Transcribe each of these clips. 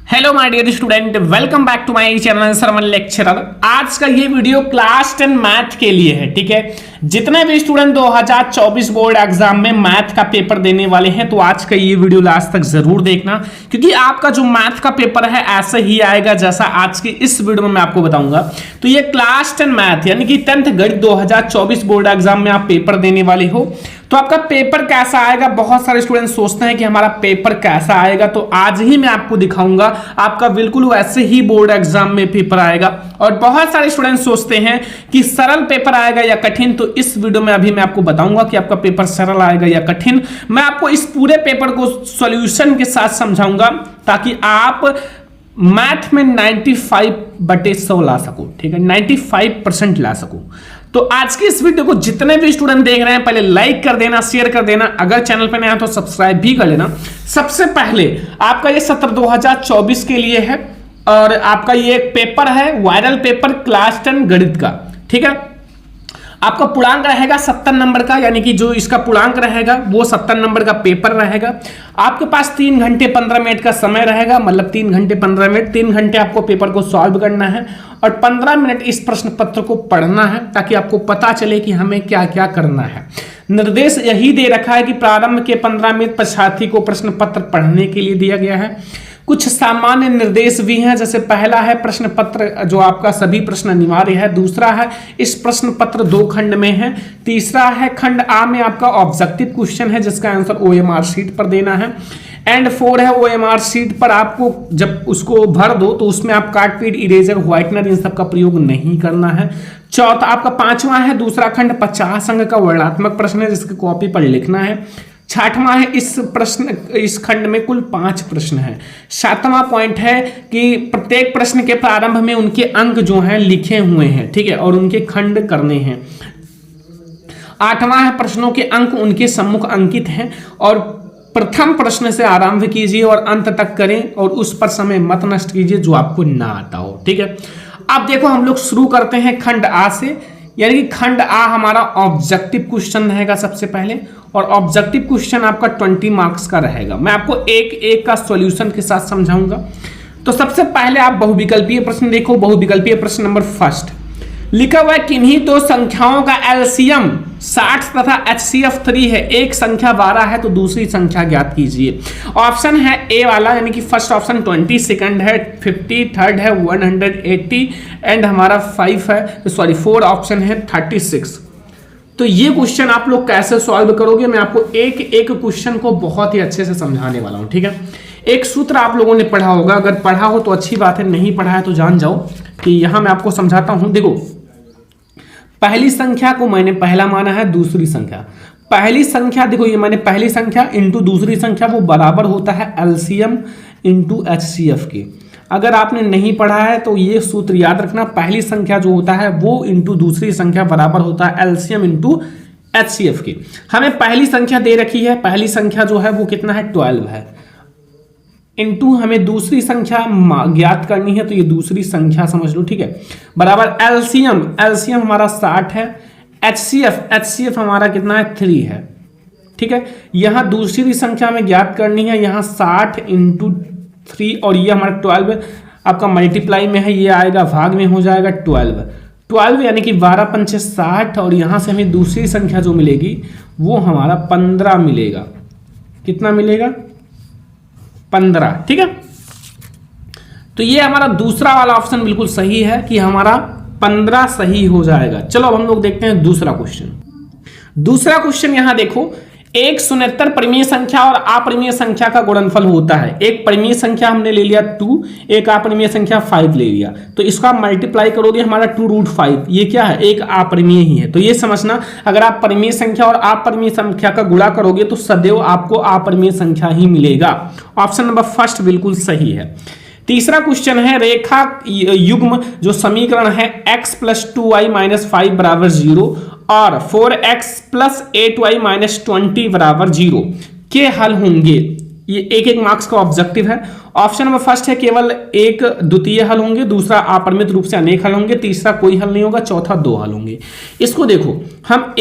Hello my dear student, welcome back to my channel Sarvan lecturer. आज का ये video class 10 math के लिए है। ठीक है, जितने भी स्टूडेंट 2024 बोर्ड एग्जाम में मैथ का पेपर देने वाले हैं तो आज का ये वीडियो लास्ट तक जरूर देखना, क्योंकि आपका जो मैथ का पेपर है ऐसे ही आएगा जैसा आज की इस वीडियो में मैं आपको बताऊंगा। तो ये क्लास 10 मैथ यानी कि 10th गणित 2024 बोर्ड एग्जाम में आप पेपर देने वाले हो तो आपका पेपर कैसा आएगा। बहुत सारे स्टूडेंट सोचते हैं कि हमारा पेपर कैसा आएगा, तो आज ही मैं आपको दिखाऊंगा आपका बिल्कुल वैसे ही बोर्ड एग्जाम में पेपर आएगा। और बहुत सारे स्टूडेंट सोचते हैं कि सरल पेपर आएगा या कठिन, तो इस वीडियो में अभी मैं आपको बताऊंगा कि आपका पेपर सरल आएगा या कठिन। मैं आपको इस पूरे पेपर को सॉल्यूशन के साथ समझाऊंगा ताकि आप मैथ में 95/100 ला सको। ठीक है, 95% ला सको। तो आज की इस वीडियो को जितने भी स्टूडेंट देख रहे हैं पहले लाइक कर देना, शेयर कर देना, अगर चैनल पर नया है तो सब्सक्राइब भी कर लेना। सबसे पहले आपका ये सत्र 2024 के लिए है और आपका ये एक पेपर है, वायरल पेपर क्लास 10 गणित का। ठीक है, आपका पूर्णांक रहेगा 70 नंबर का, यानी कि जो इसका पूर्णांक रहेगा वो 70 नंबर का पेपर रहेगा। आपके पास 3 घंटे 15 मिनट का समय रहेगा, मतलब 3 घंटे 15 मिनट, 3 घंटे आपको पेपर को सॉल्व करना है और 15 मिनट इस प्रश्न पत्र को पढ़ना है ताकि आपको पता चले कि हमें क्या क्या करना है। निर्देश यही दे रखा है कि प्रारंभ के 15 मिनट परीक्षार्थी को प्रश्न पत्र पढ़ने के लिए दिया गया है। कुछ सामान्य निर्देश भी हैं, जैसे पहला है प्रश्न पत्र जो आपका सभी प्रश्न अनिवार्य है। दूसरा है इस प्रश्न पत्र 2 खंड में है। तीसरा है खंड आ में आपका ऑब्जेक्टिव क्वेश्चन है जिसका आंसर OMR शीट पर देना है। एंड 4 है OMR शीट पर आपको जब उसको भर दो तो उसमें आप काट पीट इरेजर व्हाइटनर इन सब का प्रयोग नहीं करना है। चौथा आपका 5वां है दूसरा खंड 50 अंक का वर्णनात्मक प्रश्न है जिसकी कॉपी पर लिखना है। 6वां है इस खंड में कुल 5 प्रश्न है। 7वां पॉइंट है कि प्रत्येक प्रश्न के प्रारंभ में उनके अंक जो हैं लिखे हुए हैं। ठीक है, और उनके खंड करने हैं। 8वां है प्रश्नों के अंक उनके सम्मुख अंकित हैं और प्रथम प्रश्न से आरंभ कीजिए और अंत तक करें और उस पर समय मत नष्ट कीजिए जो आपको ना आता हो। ठीक है, अब देखो हम लोग शुरू करते हैं खंड आ से, यानी कि खंड आ हमारा ऑब्जेक्टिव क्वेश्चन रहेगा सबसे पहले, और ऑब्जेक्टिव क्वेश्चन आपका 20 मार्क्स का रहेगा। मैं आपको एक एक का सॉल्यूशन के साथ समझाऊंगा। तो सबसे पहले आप बहुविकल्पीय प्रश्न देखो। बहुविकल्पीय प्रश्न नंबर फर्स्ट लिखा हुआ है किन्हीं दो संख्याओं का एलसीएम 60 तथा HCF 3 है। एक संख्या 12 है तो दूसरी संख्या ज्ञात कीजिए। ऑप्शन है ए वाला, यानी कि फर्स्ट ऑप्शन 20, सेकंड है 50, थर्ड है 180 एंड हमारा 4 ऑप्शन है 36। तो ये क्वेश्चन आप लोग कैसे सॉल्व करोगे, मैं आपको एक एक क्वेश्चन को बहुत ही अच्छे से समझाने वाला हूं। ठीक है, एक सूत्र आप लोगों ने पढ़ा होगा, अगर पढ़ा हो तो अच्छी बात है, नहीं पढ़ा है तो जान जाओ कि यहां मैं आपको समझाता हूं। देखो, पहली संख्या को मैंने पहला माना है, दूसरी संख्या पहली संख्या, देखो ये मैंने पहली संख्या इंटू दूसरी संख्या वो बराबर होता है एलसीएम इंटू HCF के। अगर आपने नहीं पढ़ा है तो ये सूत्र याद रखना, पहली संख्या जो होता है वो इंटू दूसरी संख्या बराबर होता है एलसीएम इंटू HCF के। हमें पहली संख्या दे रखी है, पहली संख्या जो है वो कितना है 12 है, इंटू हमें दूसरी संख्या ज्ञात करनी है तो ये दूसरी संख्या समझ लो। ठीक है, बराबर एलसीएम हमारा 60 है, HCF हमारा कितना है 3 है। ठीक है, यहां दूसरी संख्या में ज्ञात करनी है, यहां 60 इंटू 3 और ये हमारा 12 आपका मल्टीप्लाई में है, ये आएगा भाग में हो जाएगा 12 यानी कि 12 पंचे 60 और यहां से हमें दूसरी संख्या जो मिलेगी वो हमारा 15 मिलेगा। कितना मिलेगा 15। ठीक है, तो ये हमारा दूसरा वाला ऑप्शन बिल्कुल सही है कि हमारा 15 सही हो जाएगा। चलो अब हम लोग देखते हैं दूसरा क्वेश्चन। दूसरा क्वेश्चन यहां देखो, एक शून्येतर परिमेय संख्या और अपरिमेय संख्या का गुणनफल होता है। एक परिमेय संख्या हमने ले लिया 2, एक अपरिमेय संख्या 5 ले लिया, तो इसका मल्टीप्लाई करोगे हमारा 2√5, ये क्या है एक अपरिमेय ही है। तो ये समझना, अगर आप परिमेय संख्या और अपरिमेय संख्या का गुणा करोगे तो सदैव आपको अपरिमेय संख्या ही मिलेगा। ऑप्शन नंबर फर्स्ट बिल्कुल सही है। तीसरा क्वेश्चन है रेखा युग्म जो समीकरण है x + 2y - 5 = 0 और 4x + 8y - 20 = 0 के हल होंगे। ये एक एक मार्क्स का ऑब्जेक्टिव है। ऑप्शन नंबर फर्स्ट है केवल एक द्वितीय हल होंगे, दूसरा अपरिमित रूप से अनेक हल होंगे, तीसरा कोई हल नहीं होगा, चौथा 2 हल होंगे। इसको देखो, हम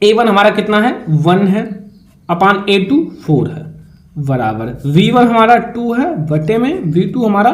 A1 हमारा कितना है 1 है, अपान A2 4 है, बराबर V1 हमारा 2 है बटे में V2 हमारा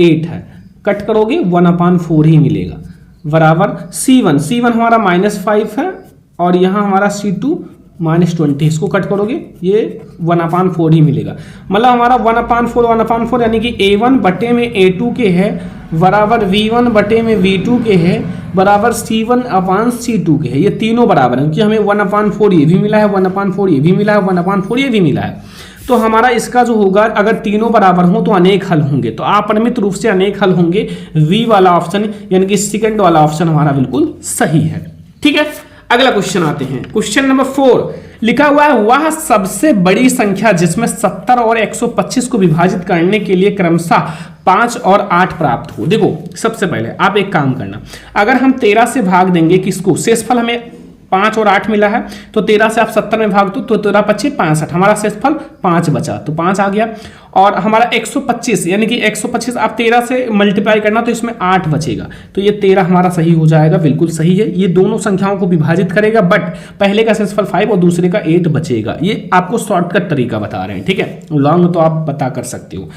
8 है, कट करोगे 1/4 ही मिलेगा, बराबर C1 हमारा -5 है और यहाँ हमारा C2 -20, इसको कट करोगे ये 1/4 ही मिलेगा, मतलब हमारा 1/4 यानी कि A1 बटे में A2 के है बराबर V1 बटे में V2 के है बराबर C1/C2 के है। ये तीनों बराबर है क्योंकि हमें 1/4 ये भी मिला है, 1/4 ये भी मिला है, 1/4 ये भी मिला है। तो हमारा इसका जो होगा अगर तीनों बराबर हो तो अनेक हल होंगे, तो अपरिमित रूप से अनेक हल होंगे। वी वाला ऑप्शन यानी कि सेकंड वाला ऑप्शन हमारा बिल्कुल सही है। ठीक है, अगला क्वेश्चन आते हैं। क्वेश्चन नंबर 4 लिखा हुआ है वह सबसे बड़ी संख्या जिसमें 70 और 125 को विभाजित करने के लिए क्रमशः 5 और 8 प्राप्त हो। देखो सबसे पहले आप एक काम करना, अगर हम 13 से भाग देंगे किसको, शेषफल हमें 5 और 8 मिला है तो 13 से आप 70 में भाग दो तो 13 25 65, हमारा शेषफल 5 बचा तो 5 आ गया। और हमारा 125 यानी कि 125 आप 13 से मल्टीप्लाई करना तो इसमें 8 बचेगा, तो ये 13 हमारा सही हो जाएगा, बिल्कुल सही है। ये दोनों संख्याओं को विभाजित करेगा बट पहले का शेषफल 5 और दूसरे का 8 बचेगा। ये आपको शॉर्टकट तरीका बता रहे हैं, ठीक है, लॉन्ग तो आप पता कर सकते हो।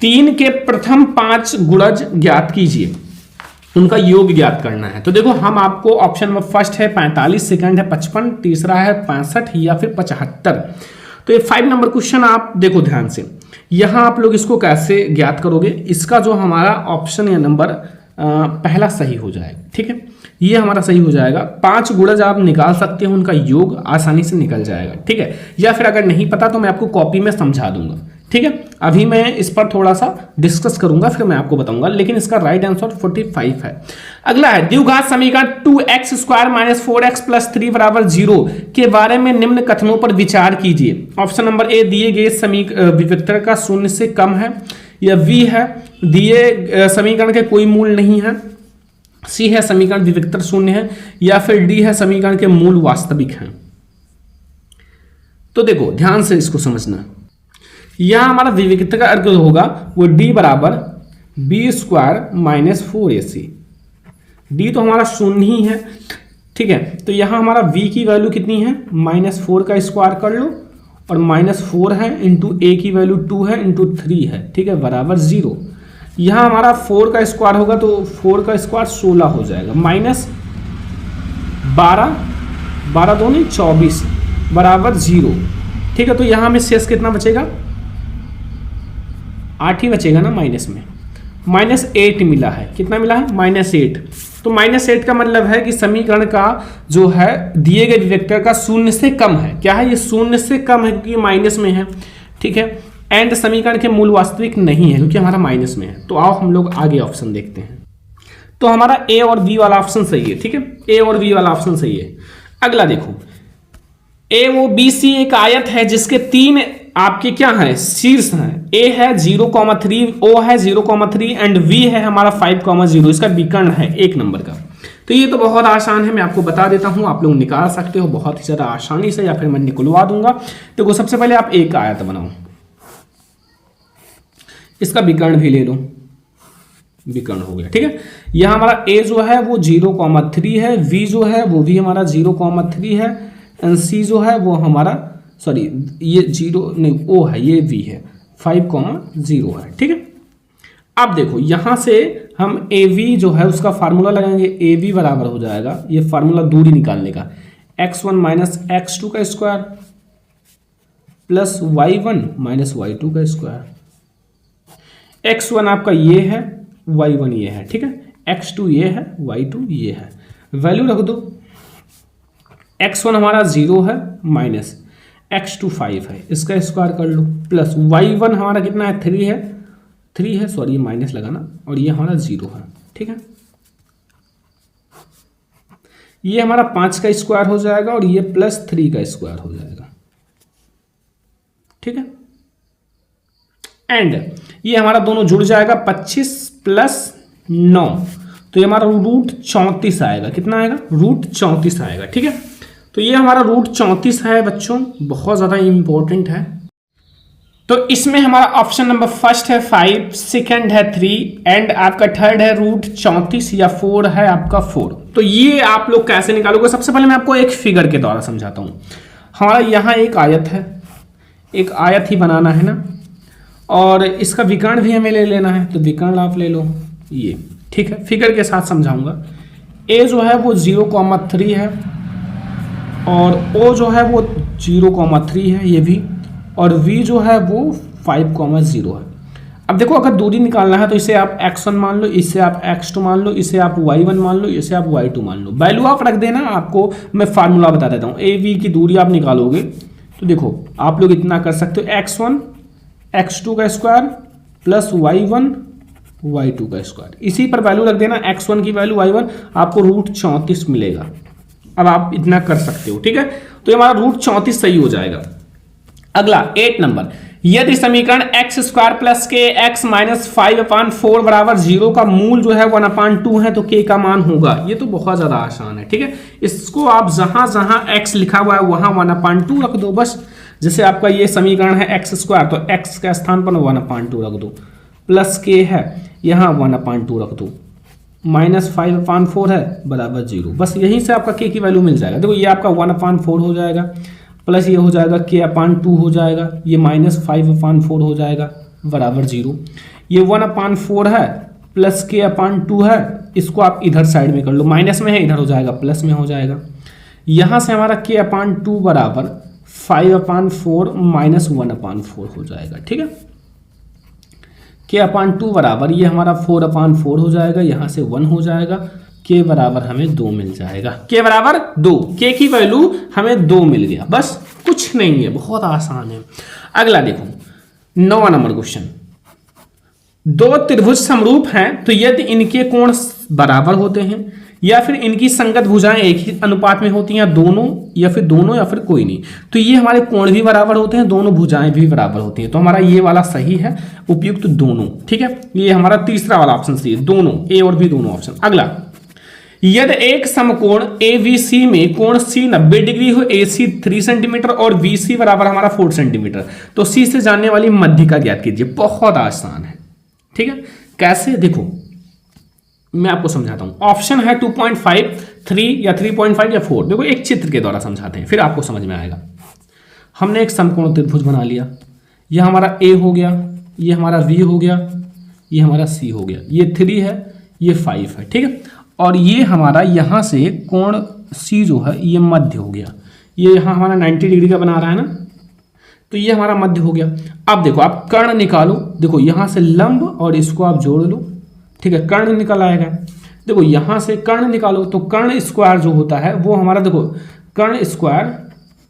3 के प्रथम 5 गुणज ज्ञात कीजिए, उनका योग ज्ञात करना है। तो देखो हम आपको ऑप्शन में फर्स्ट है 45, सेकंड है 55, तीसरा है 65 या फिर 75। तो ये 5 नंबर क्वेश्चन आप देखो ध्यान से, यहां आप लोग इसको कैसे ज्ञात करोगे। इसका जो हमारा ऑप्शन या नंबर पहला सही हो जाएगा, ठीक है, ये हमारा सही हो जाएगा। 5 गुणज आप निकाल सकते हो, उनका योग आसानी से निकल जाएगा, ठीक है। या फिर अगर नहीं पता तो मैं आपको कॉपी में समझा दूंगा, ठीक है। अभी मैं इस पर थोड़ा सा डिस्कस करूंगा फिर मैं आपको बताऊंगा, लेकिन इसका राइट आंसर 45 है। अगला है द्विघात समीकरण 2x² - 4x + 3 = 0 के बारे में निम्न कथनों पर विचार कीजिए। ऑप्शन नंबर ए, दिए गए विविक्तर का 0 से कम है, या बी है दिए समीकरण के कोई मूल नहीं है, सी है समीकरण विविक्तर 0 है, या फिर डी है समीकरण के मूल वास्तविक हैं। तो देखो ध्यान से इसको समझना, यहां हमारा विविक्तर का अर्थ होगा वो d बराबर b² - 4ac। d तो हमारा 0 ही है, ठीक है। तो यहां हमारा v की वैल्यू कितनी है, -4 का स्क्वायर कर लो, और -4 है इंटू a की वैल्यू 2 है इंटू 3 है, ठीक है, बराबर 0। यहां हमारा 4 का स्क्वायर होगा तो 4 का स्क्वायर 16 हो जाएगा, -12 12 2 नहीं 24 बराबर 0, ठीक है। तो यहां हमें शेष कितना बचेगा, 8 ही बचेगा ना, माइनस में -8 मिला है, कितना मिला है, -8। तो -8 का मतलब है कि समीकरण का जो है दिए गए विवेक्टर का 0 से कम है। क्या है ये, 0 से कम है क्योंकि माइनस में है, ठीक है। एंड समीकरण के मूल वास्तविक नहीं है क्योंकि हमारा माइनस में है। तो आओ हम लोग आगे ऑप्शन देखते हैं। तो हमारा ए और बी वाला ऑप्शन सही है, ठीक है, ए और बी वाला ऑप्शन सही है। अगला देखो, ए वो बी सी एक आयत है जिसके 3 आपके क्या है, शीर्ष हैं। ए है 0,3, ओ है 0,3 एंड वी है हमारा 5,0। इसका विकर्ण है 1 नंबर का। तो ये तो बहुत आसान है, मैं आपको बता देता हूं, आप लोग निकाल सकते हो बहुत ही ज़्यादा आसानी से, या फिर मैं निकलवा दूंगा। देखो सबसे पहले आप एक आयत बनाओ, इसका विकर्ण भी ले लो, विकर्ण हो गया, ठीक है। यहां हमारा ए जो है वो 0,3 है, वी जो है वो भी हमारा 0,3 है, एंड सी जो है वो हमारा सॉरी ये 0 नहीं ओ है, ये वी है 5,0 है, ठीक है। अब देखो यहां से हम ए वी जो है उसका फार्मूला लगाएंगे, ए वी बराबर हो जाएगा, ये फार्मूला दूरी निकालने का, x1 - x2 का स्क्वायर प्लस y1 - y2 का स्क्वायर। x1 आपका ये है, y1 ये है, ठीक है, x2 ये है, y2 ये है। वैल्यू रख दो, x1 हमारा 0 है माइनस x2 5 है, इसका स्क्वायर कर लो, प्लस y1 हमारा कितना है, 3 है सॉरी ये माइनस लगाना, और ये हमारा 0 है, ठीक है। ये हमारा 5 का स्क्वायर हो जाएगा और ये प्लस 3 का स्क्वायर हो जाएगा, ठीक है। एंड ये हमारा दोनों जुड़ जाएगा, 25 + 9, तो ये हमारा √34 आएगा। कितना आएगा, √34 आएगा, ठीक है। तो ये हमारा √34 है बच्चों, बहुत ज़्यादा इंपॉर्टेंट है। तो इसमें हमारा ऑप्शन नंबर फर्स्ट है 5, सेकंड है 3 एंड आपका थर्ड है √34 या 4 है आपका 4। तो ये आप लोग कैसे निकालोगे, सबसे पहले मैं आपको एक फिगर के द्वारा समझाता हूँ। हमारा यहाँ एक आयत है, एक आयत ही बनाना है ना, और इसका विकर्ण भी हमें ले लेना है, तो विकर्ण आप ले लो ये, ठीक है। फिगर के साथ समझाऊंगा। ए जो है वो 0,3 है और ओ जो है वो 0,3 है ये भी, और v जो है वो 5,0 है। अब देखो अगर दूरी निकालना है तो इसे आप x1 मान लो, इसे आप x2 मान लो, इसे आप y1 मान लो, इसे आप y2 मान लो। वैल्यू आप रख देना, आपको मैं फार्मूला बता देता हूँ। ए वी की दूरी आप निकालोगे तो देखो आप लोग इतना कर सकते हो, x1 x2 का स्क्वायर प्लस y1 y2 का स्क्वायर। इसी पर वैल्यू रख देना, x1 की वैल्यू y1 आपको √34 मिलेगा। अब आप इतना कर सकते हो, ठीक है। तो ये हमारा √34 सही हो जाएगा। अगला 8 नंबर, यदि समीकरण एक्स स्क्वायर प्लस के एक्स माइनस 5/4 बराबर 0 का मूल जो है 1/2 है तो के का मान होगा। ये तो बहुत ज्यादा आसान है, ठीक है। इसको आप जहां जहां x लिखा हुआ है वहां 1/2 रख दो बस। जैसे आपका ये समीकरण है एक्स स्क्वायर, तो x के स्थान पर 1/2 रख दो, प्लस के है यहाँ 1/2 रख दो, माइनस 5/4 है बराबर 0। बस यहीं से आपका के की वैल्यू मिल जाएगा। देखो ये आपका 1/4 हो जाएगा, प्लस ये हो जाएगा k/2 हो जाएगा, ये माइनस 5/4 हो जाएगा बराबर 0। ये 1/4 है प्लस k/2 है, इसको आप इधर साइड में कर लो, माइनस में है इधर हो जाएगा प्लस में हो जाएगा। यहाँ से हमारा k/2 बराबर 5/4 माइनस 1/4 हो जाएगा, ठीक है। k/2 बराबर ये हमारा 4/4 हो जाएगा, यहाँ से 1 हो जाएगा, के बराबर हमें 2 मिल जाएगा। के बराबर 2, के की वैल्यू हमें 2 मिल गया, बस कुछ नहीं है, बहुत आसान है। अगला देखो 9वां नंबर क्वेश्चन, दो त्रिभुज समरूप हैं तो यदि इनके कोण बराबर होते हैं या फिर इनकी संगत भुजाएं एक ही अनुपात में होती हैं, दोनों या फिर कोई नहीं, तो ये हमारे कोण भी बराबर होते हैं, दोनों भुजाएं भी बराबर होती हैं। तो हमारा ये वाला सही है, उपयुक्त दोनों, ठीक है। ये हमारा तीसरा वाला ऑप्शन सही है, दोनों ए और बी दोनों ऑप्शन। अगला, यदि एक समकोण ABC में कोण C 90 डिग्री हो, AC 3 सेंटीमीटर और BC बराबर हमारा 4 सेंटीमीटर, तो C से जानने वाली मध्य का ज्ञात कीजिए। बहुत आसान है, ठीक है। कैसे, देखो मैं आपको समझाता हूं। ऑप्शन है 2.5, 3 या 3.5 या 4। देखो एक चित्र के द्वारा समझाते हैं, फिर आपको समझ में आएगा। हमने एक समकोण त्रिभुज बना लिया, यह हमारा A हो गया, ये हमारा V हो गया, ये हमारा C हो गया, ये 3 है, ये 5 है, ठीक है। और ये हमारा यहाँ से कोण C जो है ये मध्य हो गया, ये यहाँ हमारा 90 डिग्री का बना रहा है ना, तो ये हमारा मध्य हो गया। अब देखो आप कर्ण निकालो, देखो यहाँ से लंब और इसको आप जोड़ लो, ठीक है, कर्ण निकल आएगा। देखो यहाँ से कर्ण निकालो तो कर्ण स्क्वायर जो होता है वो हमारा, देखो कर्ण स्क्वायर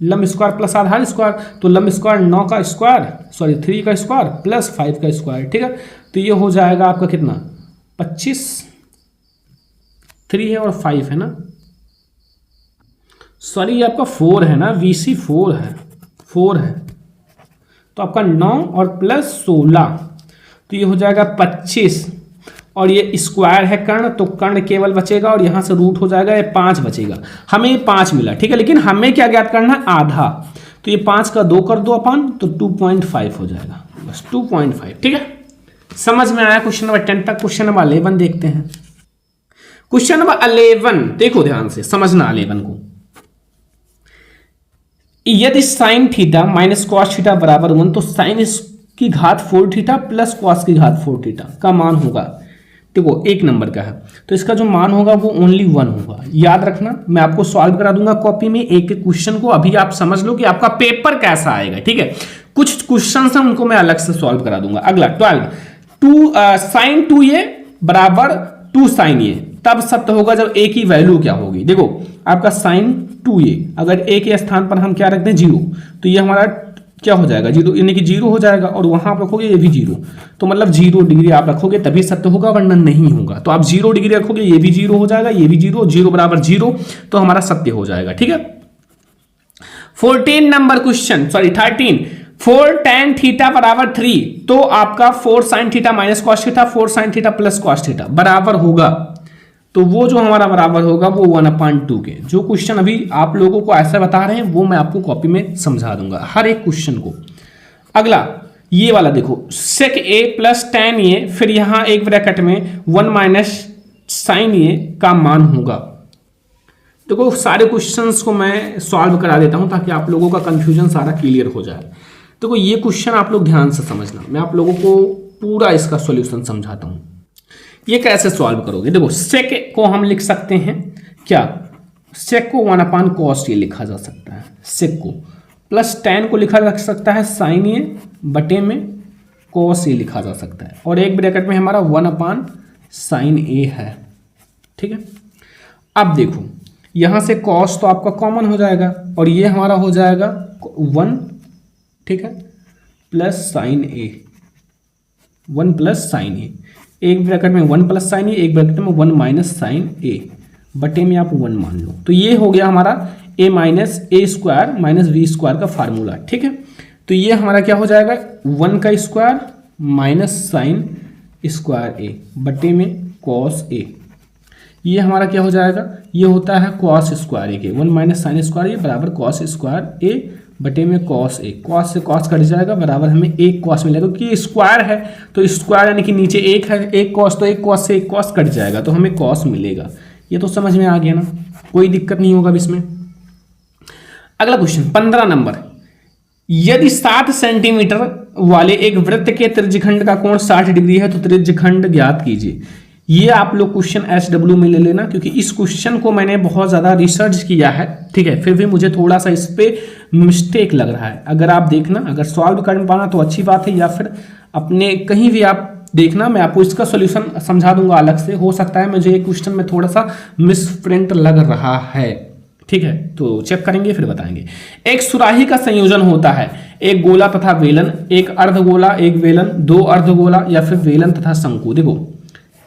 लंब स्क्वायर प्लस आधार स्क्वायर, तो लंब स्क्वायर 9 का स्क्वायर, सॉरी 3 का स्क्वायर प्लस 5 का स्क्वायर, ठीक है। तो ये हो जाएगा आपका कितना, 25, 3 है और 5 है ना, सॉरी ये आपका 4 है ना, VC 4 है, 4 है, तो आपका 9 और प्लस 16, तो ये हो जाएगा 25, और ये स्क्वायर है कर्ण, तो कर्ण केवल बचेगा और यहां से रूट हो जाएगा, ये 5 बचेगा। हमें 5 मिला, ठीक है, लेकिन हमें क्या ज्ञात करना है, आधा, तो ये 5 का 2 कर दो अपन, तो 2.5 हो जाएगा, बस 2.5, ठीक है। समझ में आया क्वेश्चन नंबर 10 तक। क्वेश्चन नंबर 11 देखते हैं। क्वेश्चन नंबर 11 देखो ध्यान से समझना 11 को। यदि sine theta minus cos theta बराबर 1, तो साइन की घात 4 थीटा प्लस कॉस की घात 4 थीटा का मान होगा। देखो 1 नंबर का है तो इसका जो मान होगा वो ओनली 1 होगा। याद रखना, मैं आपको सॉल्व करा दूंगा कॉपी में एक एक क्वेश्चन को। अभी आप समझ लो कि आपका पेपर कैसा आएगा, ठीक है। कुछ क्वेश्चन हैं उनको मैं अलग से सॉल्व करा दूंगा। अगला 12, साइन 2a बराबर 2 साइन a तब सत्य होगा जब a की वैल्यू क्या होगी। देखो आपका साइन 2a, अगर a के स्थान पर हम क्या रखते हैं 0, तो ये हमारा क्या हो जाएगा 0, यानी कि 0 हो जाएगा, और वहां आप रखोगे ये भी 0, तो मतलब 0 डिग्री आप रखोगे तभी सत्य होगा, वरना नहीं होगा। तो आप 0 डिग्री रखोगे, ये भी 0 हो जाएगा, ये भी 0, 0 बराबर 0, तो हमारा सत्य हो जाएगा, ठीक है। 14 number question, sorry 13, 4 tan theta बराबर 3, तो आपका 4 sine theta minus cos theta, 4 sine theta plus cos theta बराबर होगा, तो वो जो हमारा बराबर होगा वो 1/2 के। जो क्वेश्चन अभी आप लोगों को ऐसा बता रहे हैं वो मैं आपको कॉपी में समझा दूंगा हर एक क्वेश्चन को। अगला ये वाला देखो, sec a plus tan a, फिर यहां एक ब्रैकेट में 1 माइनस साइन a का मान होगा। देखो सारे क्वेश्चंस को मैं सॉल्व करा देता हूं ताकि आप लोगों का कंफ्यूजन सारा क्लियर हो जाए। देखो ये क्वेश्चन आप लोग ध्यान से समझना, मैं आप लोगों को पूरा इसका सॉल्यूशन समझाता हूँ। ये कैसे सॉल्व करोगे, देखो सेक को हम लिख सकते हैं क्या, सेक को 1/cos ये लिखा जा सकता है, सेक को प्लस tan को लिखा जा सकता है sin ए बटे में cos ए लिखा जा सकता है, और एक ब्रैकेट में हमारा 1/sin ए है। ठीक है, अब देखो यहाँ से cos तो आपका कॉमन हो जाएगा और ये हमारा हो जाएगा 1, ठीक है, प्लस साइन ए, 1 प्लस साइन ए, एक ब्रैकेट में 1 प्लस साइन ए, एक ब्रैकेट में 1 माइनस साइन ए, बटे में आप 1 मान लो। तो ये हो गया हमारा a minus a square minus b square का फार्मूला। ठीक है, तो ये हमारा क्या हो जाएगा 1 का स्क्वायर माइनस साइन स्क्वायर ए बटे में कॉस ए। ये हमारा क्या हो जाएगा, ये होता है कॉस स्क्वायर ए के 1 माइनस साइन स्क्वायर ए बराबर कॉस स्क्वायर ए बटे में कॉस ए। कॉस से कॉस कट जाएगा, बराबर हमें एक कॉस मिलेगा, क्योंकि स्क्वायर है तो स्क्वायर यानी कि नीचे एक है, एक कॉस तो एक कॉस से एक कॉस कट जाएगा तो हमें कॉस मिलेगा। ये तो समझ में आ गया ना, कोई दिक्कत नहीं होगा इसमें। अगला क्वेश्चन 15 नंबर, यदि 7 सेंटीमीटर वाले एक वृत्त के त्रिज्यखंड का कोण 60 डिग्री है तो त्रिज्यखंड ज्ञात कीजिए। ये आप लोग क्वेश्चन SW में ले लेना, क्योंकि इस क्वेश्चन को मैंने बहुत ज़्यादा रिसर्च किया है। ठीक है, फिर भी मुझे थोड़ा सा इस पे मिस्टेक लग रहा है। अगर आप देखना, अगर सॉल्व कर पाना तो अच्छी बात है, या फिर अपने कहीं भी आप देखना, मैं आपको इसका सॉल्यूशन समझा दूंगा अलग से। हो सकता है मुझे एक क्वेश्चन में थोड़ा सा मिसप्रिंट लग रहा है। ठीक है, तो चेक करेंगे फिर बताएंगे। एक सुराही का संयोजन होता है, एक गोला तथा वेलन, एक अर्धगोला, एक वेलन, 2 अर्धगोला या फिर वेलन तथा शंकु। देखो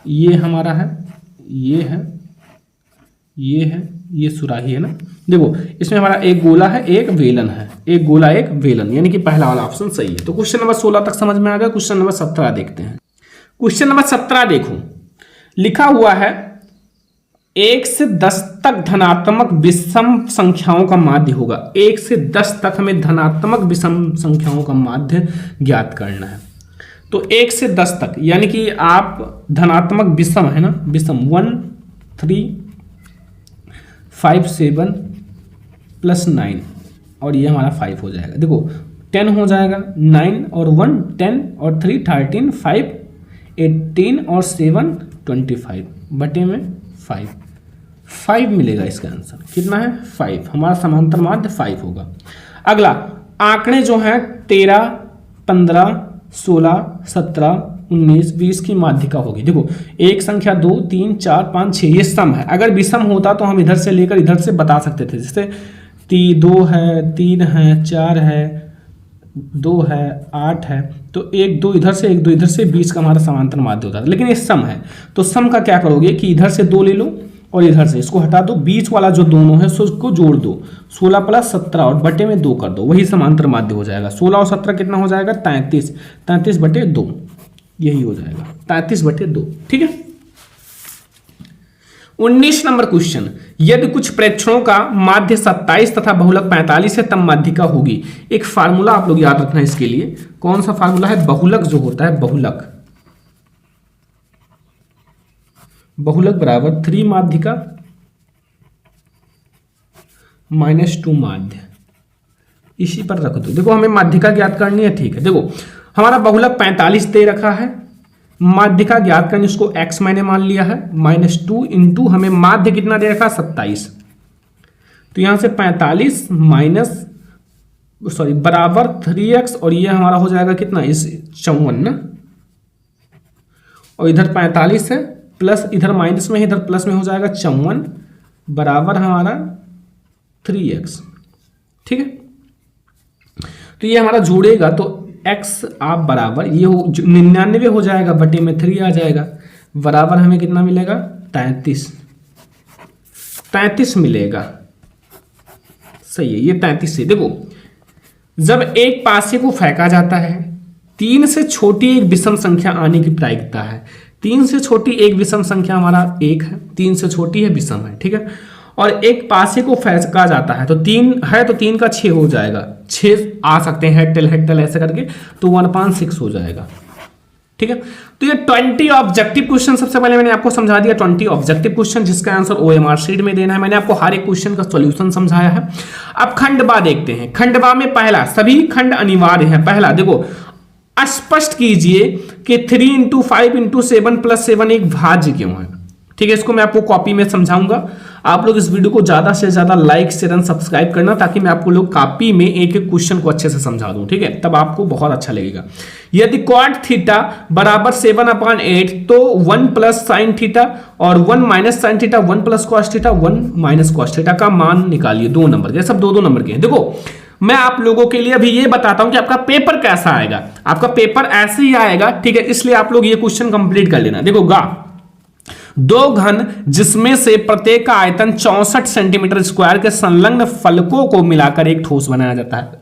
ये हमारा है, ये है, ये है, ये सुराही है ना। देखो इसमें हमारा एक गोला है, एक वेलन है, एक गोला एक वेलन, यानी कि पहला वाला ऑप्शन सही है। तो क्वेश्चन नंबर 16 तक समझ में आ गया। क्वेश्चन नंबर 17 देखते हैं। क्वेश्चन नंबर 17 देखो, लिखा हुआ है 1 से 10 तक धनात्मक विषम संख्याओं का माध्य होगा। 1 से 10 तक हमें धनात्मक विषम संख्याओं का माध्य ज्ञात करना है। तो 1 से 10 तक यानी कि आप धनात्मक विषम है ना, विषम 1 3 5 7 प्लस 9 और ये हमारा 5 हो जाएगा। देखो 10 हो जाएगा, 9 और 1 10 और 3 13 5 18 और 7 25 बटे में 5 मिलेगा। इसका आंसर कितना है 5, हमारा समांतर माध्य 5 होगा। अगला आंकड़े जो हैं 13 15 16 17 19 20 की माध्यिका होगी। देखो एक संख्या 2 3 4 5 6 ये सम है। अगर विषम होता तो हम इधर से लेकर इधर से बता सकते थे, जैसे 2 है 3 है 4 है 2 है 8 है, तो 1 2 इधर से 1 2 इधर से 20 का हमारा समांतर माध्य होता है। लेकिन ये सम है, तो सम का क्या करोगे कि इधर से 2 ले लो और इधर से इसको हटा दो, बीच वाला जो दोनों है उसको जोड़ दो, 16 प्लस 17 और बटे में 2 कर दो, वही समांतर माध्य हो जाएगा। 16 और 17 कितना हो जाएगा 33, 33 बटे 2 यही हो जाएगा 33 बटे 2। ठीक है। 19 नंबर क्वेश्चन, यदि कुछ प्रेक्षणों का माध्य 27 तथा बहुलक 45 है तब माध्यिका होगी। एक फार्मूला आप लोग याद रखना इसके लिए। कौन सा फार्मूला है, बहुलक जो होता है, बहुलक बराबर 3 माध्यिका -2 माध्य, इसी पर रख दो। देखो हमें माध्यिका ज्ञात करनी है। ठीक है, देखो हमारा बहुलक 45 दे रखा है, माध्यिका ज्ञात करनी, उसको x मैंने मान लिया है, -2 इंटू हमें माध्य कितना दे रखा 27, तो यहां से 45 बराबर 3x और ये हमारा हो जाएगा कितना 54 ना, और इधर 45 है प्लस इधर माइनस में, इधर प्लस में हो जाएगा 54 बराबर हमारा 3x। ठीक है, तो ये हमारा जोड़ेगा तो x आप बराबर ये 99 हो जाएगा बटे में 3 आ जाएगा, बराबर हमें कितना मिलेगा 33 मिलेगा। सही है, ये 33 से। देखो जब एक पासे को फेंका जाता है, 3 से छोटी एक विषम संख्या आने की प्रायिकता है। 3 से छोटी एक विषम संख्या हमारा 1 है, 3 से छोटी है विषम है। ठीक है, और एक पासे को फेंका जाता है तो 3 है तो 3 का 6 हो जाएगा, 6 आ सकते हैं हेड टेल ऐसे करके, तो 1/6 हो जाएगा। ठीक है। तो ये 20 ऑब्जेक्टिव क्वेश्चन सबसे पहले मैंने आपको समझा दिया, 20 ऑब्जेक्टिव क्वेश्चन जिसका आंसर OMR शीट में देना है। मैंने आपको हर एक क्वेश्चन का सॉल्यूशन समझाया है। अब खंडवा देखते हैं। खंडवा में पहला, सभी खंड अनिवार्य है। पहला देखो, स्पष्ट कीजिए कि 3 × 5 × 7 + 7 एक भाज्य क्यों है। ठीक है, इसको मैं आपको कॉपी में समझाऊंगा। आप लोग इस वीडियो को ज्यादा से ज्यादा लाइक शेयर एंड सब्सक्राइब करना, ताकि मैं आपको लोग कॉपी में एक एक क्वेश्चन को अच्छे से समझा दूं। ठीक है, तब आपको बहुत अच्छा लगेगा। यदि cot थीटा बराबर 7/8 तो 1 + sin थीटा और 1 - sin theta, 1 + cos theta, 1 - cos theta का मान निकालिए। 2 नंबर के, सब 2-2 नंबर के हैं। देखो, मैं आप लोगों के लिए अभी ये बताता हूं कि आपका पेपर कैसा आएगा। आपका पेपर ऐसे ही आएगा। ठीक है, इसलिए आप लोग ये क्वेश्चन कंप्लीट कर लेना। देखो, दो घन जिसमें से प्रत्येक का आयतन 64 सेंटीमीटर स्क्वायर के संलग्न फलकों को मिलाकर एक ठोस बनाया जाता है।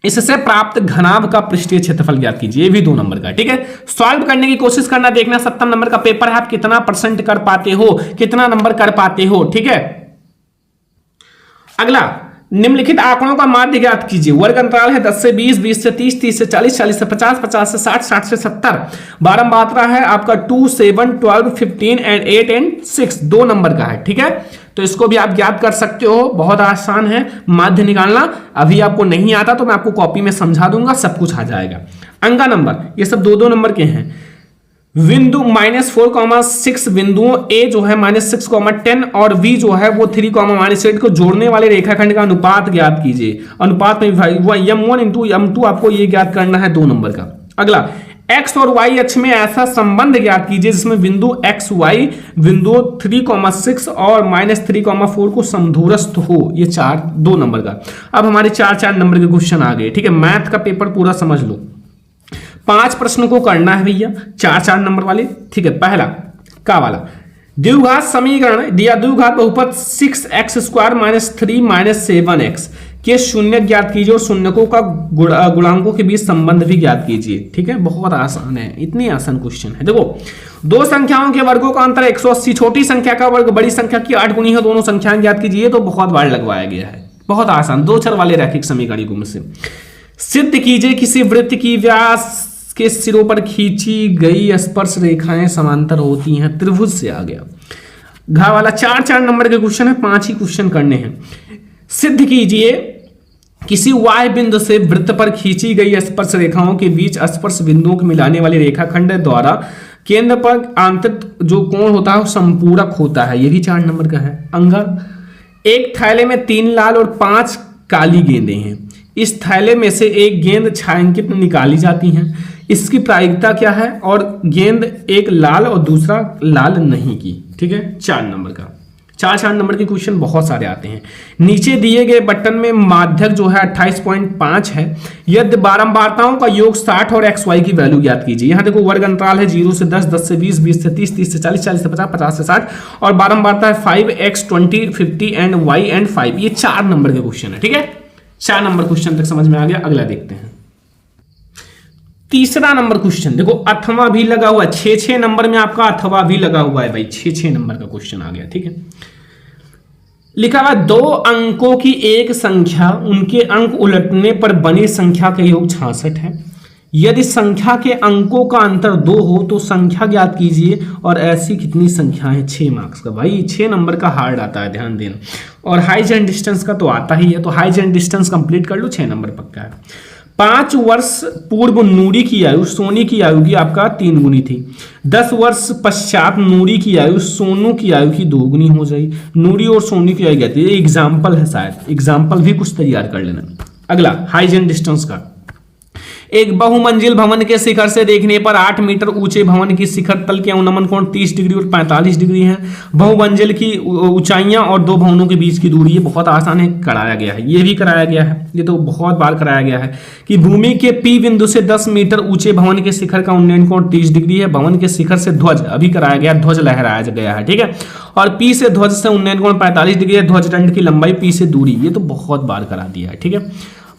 इससे प्राप्त घनाभ का पृष्ठीय क्षेत्रफल ज्ञात कीजिए। ये भी 2 नंबर का। ठीक है, सॉल्व करने की कोशिश करना, देखना 70 नंबर का पेपर है, आप कितना % कर पाते हो, कितना नंबर कर पाते हो। ठीक है, अगला, निम्नलिखित आंकड़ों का माध्य ज्ञात कीजिए। वर्ग अंतराल है 10 से 20, 20 से 30, 30 से 40, 40 से 50, 50 से 60, 60 से 70। बारंबारता है आपका 2, 7, 12, 15 एंड 8 एंड 6, 2 नंबर का है। ठीक है, तो इसको भी आप ज्ञात कर सकते हो, बहुत आसान है माध्य निकालना। अभी आपको नहीं आता तो मैं आपको कॉपी में समझा दूंगा, सब कुछ आ जाएगा। अंगा नंबर, ये सब 2-2 नंबर के हैं। बिंदु -4,6 बिंदुओं A जो है -6,10 और V जो है वो 3,-8 को जोड़ने वाले रेखाखंड का अनुपात ज्ञात कीजिए। अनुपात में M1 × M2 आपको ये ज्ञात करना है, 2 नंबर का। अगला, X और Y अक्ष में ऐसा संबंध ज्ञात कीजिए जिसमें बिंदु XY बिंदु 3,6 और -3,4 को समदूरस्थ हो। ये 2 नंबर का। अब हमारे 4-4 नंबर के क्वेश्चन आ गए। ठीक है, मैथ का पेपर पूरा समझ लो। 5 प्रश्नों को करना है भैया, 4-4 नंबर वाले। ठीक है, पहला का वाला, द्विघात समीकरण दिया, द्विघात बहुपद 6x² - 3 - 7x के शून्य ज्ञात कीजिए और शून्यकों का गुणांकों के बीच संबंध भी ज्ञात कीजिए। ठीक है, बहुत आसान है, इतनी आसान क्वेश्चन है। देखो, 2 संख्याओं के वर्गों का अंतर 180, छोटी संख्या का वर्ग बड़ी संख्या की 8 गुनी है, दोनों संख्याएं ज्ञात कीजिए। ये तो बहुत बार लगवाया गया है, बहुत आसान, 2 चर वाले रैखिक समीकरण में से। सिद्ध कीजिए किसी वृत्त की व्यास के सिरों पर खींची गई स्पर्श रेखाएं समांतर होती हैं। त्रिभुज से आ गया। घा वाला 4-4 नंबर के क्वेश्चन है, 5 ही क्वेश्चन करने हैं। सिद्ध कीजिए किसी y बिंदु से वृत्त पर खींची गई स्पर्श रेखाओं के बीच स्पर्श बिंदुओं को मिलाने वाले रेखाखंड द्वारा केंद्र पर आंतरिक जो कोण होता है वो संपूरक होता है। ये भी 4 नंबर का है। अंगा, एक थैले में 3 लाल और 5 काली गेंदें हैं। इस थैले में से एक गेंद छायांकित निकाली जाती है। इसकी प्रायिकता क्या है? और गेंद एक लाल और दूसरा लाल नहीं की। ठीक है, 4 नंबर का। 4 नंबर के क्वेश्चन बहुत सारे आते हैं। नीचे दिए गए बटन में माध्यक जो है 28.5 है। यदि बारंबारताओं का योग 60 और XY की वैल्यू ज्ञात कीजिए। यहाँ देखो वर्ग अंतराल है 0 से 10, 10 से 20, 20 से 30, 30 से 40, 40 से 50, 50 से 60 और बारंबारता है 5x, 20, 50 एंड Y एंड 5। ये 4 नंबर के क्वेश्चन है। ठीक है, 4 नंबर क्वेश्चन तक समझ में आ गया। अगला देखते हैं। तीसरा नंबर क्वेश्चन देखो, अथवा भी लगा हुआ है। 6 नंबर में आपका अथवा भी लगा हुआ है भाई। 6 नंबर का क्वेश्चन आ गया। ठीक है, लिखा हुआ 2 अंकों की एक संख्या उनके अंक उलटने पर बनी संख्या का योग 66 है। यदि संख्या के अंकों का अंतर 2 हो तो संख्या ज्ञात कीजिए। और ऐसी कितनी संख्या है? 6 मार्क्स का भाई। 6 नंबर का हार्ड आता है, ध्यान देना। और हाइट एंड डिस्टेंस का तो आता ही है, तो हाइट एंड डिस्टेंस कंप्लीट कर लो, 6 नंबर पक्का है। 5 वर्ष पूर्व नूरी की आयु सोनी की आयु की आपका 3 गुनी थी। 10 वर्ष पश्चात नूरी की आयु सोनू की आयु की 2 गुनी हो जाएगी। नूरी और सोनी की आयु कहती है। एग्जाम्पल है, शायद एग्जाम्पल भी कुछ तैयार कर लेना। अगला हाइट एंड डिस्टेंस का, एक बहुमंजिल भवन के शिखर से देखने पर 8 मीटर ऊंचे भवन की शिखर तल के अवनमन कोण 30 डिग्री और 45 डिग्री है। बहुमंजिल की ऊंचाइयां और 2 भवनों के बीच की दूरी, ये बहुत आसान है, कराया गया है। ये भी कराया गया है, ये तो बहुत बार कराया गया है कि भूमि के P बिंदु से 10 मीटर ऊंचे भवन के शिखर का उन्नयन कोण 30 डिग्री है। भवन के शिखर से ध्वज अभी कराया गया, ध्वज लहराया गया है। ठीक है, और P से ध्वज से उन्नयन कोण 45 डिग्री है। ध्वज दंड की लंबाई P से दूरी, ये तो बहुत बार करा दिया है। ठीक है,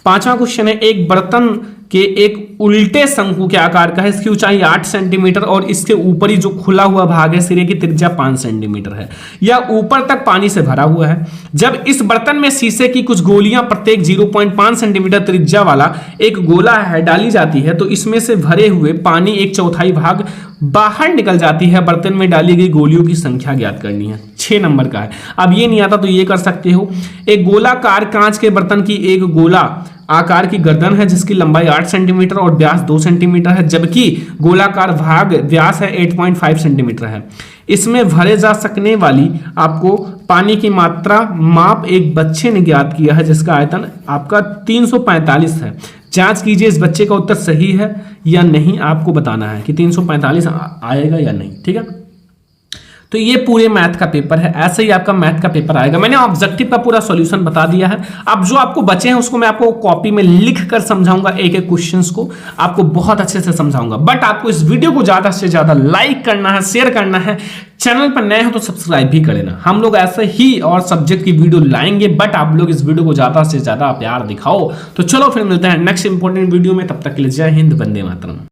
5वां क्वेश्चन है, एक बर्तन के एक उल्टे शंकु के आकार का है, इसकी ऊंचाई 8 सेंटीमीटर और इसके ऊपरी जो खुला हुआ भाग है सिरे की त्रिज्या 5 सेंटीमीटर है। यह ऊपर तक पानी से भरा हुआ है। जब इस बर्तन में शीशे की कुछ गोलियां प्रत्येक 0.5 सेंटीमीटर त्रिज्या वाला एक गोला है डाली जाती है, तो इसमें से भरे हुए पानी 1/4 भाग बाहर निकल जाती है। बर्तन में डाली गई गोलियों की संख्या ज्ञात करनी है। 6 नंबर का है। अब ये नहीं आता तो ये कर सकते हो। एक गोलाकार कांच के बर्तन की एक गोला आकार की गर्दन है जिसकी लंबाई 8 सेंटीमीटर और व्यास 2 सेंटीमीटर है, जबकि गोलाकार भाग व्यास है 8.5 सेंटीमीटर है। इसमें भरे जा सकने वाली आपको पानी की मात्रा माप एक बच्चे ने ज्ञात किया है जिसका आयतन आपका 345 है। जांच कीजिए इस बच्चे का उत्तर सही है या नहीं, आपको बताना है कि 345 आएगा या नहीं। ठीक है, तो ये पूरे मैथ का पेपर है, ऐसे ही आपका मैथ का पेपर आएगा। मैंने ऑब्जेक्टिव का पूरा सॉल्यूशन बता दिया है। अब जो आपको बचे हैं उसको मैं आपको कॉपी में लिख कर समझाऊंगा, एक एक क्वेश्चंस को आपको बहुत अच्छे से समझाऊंगा। बट आपको इस वीडियो को ज्यादा से ज्यादा लाइक करना है, शेयर करना है। चैनल पर नए हो तो सब्सक्राइब भी कर लेना। हम लोग ऐसे ही और सब्जेक्ट की वीडियो लाएंगे, बट आप लोग इस वीडियो को ज्यादा से ज्यादा प्यार दिखाओ। तो चलो फिर मिलते हैं नेक्स्ट इंपॉर्टेंट वीडियो में, तब तक के लिए जय हिंद, वंदे मातरम।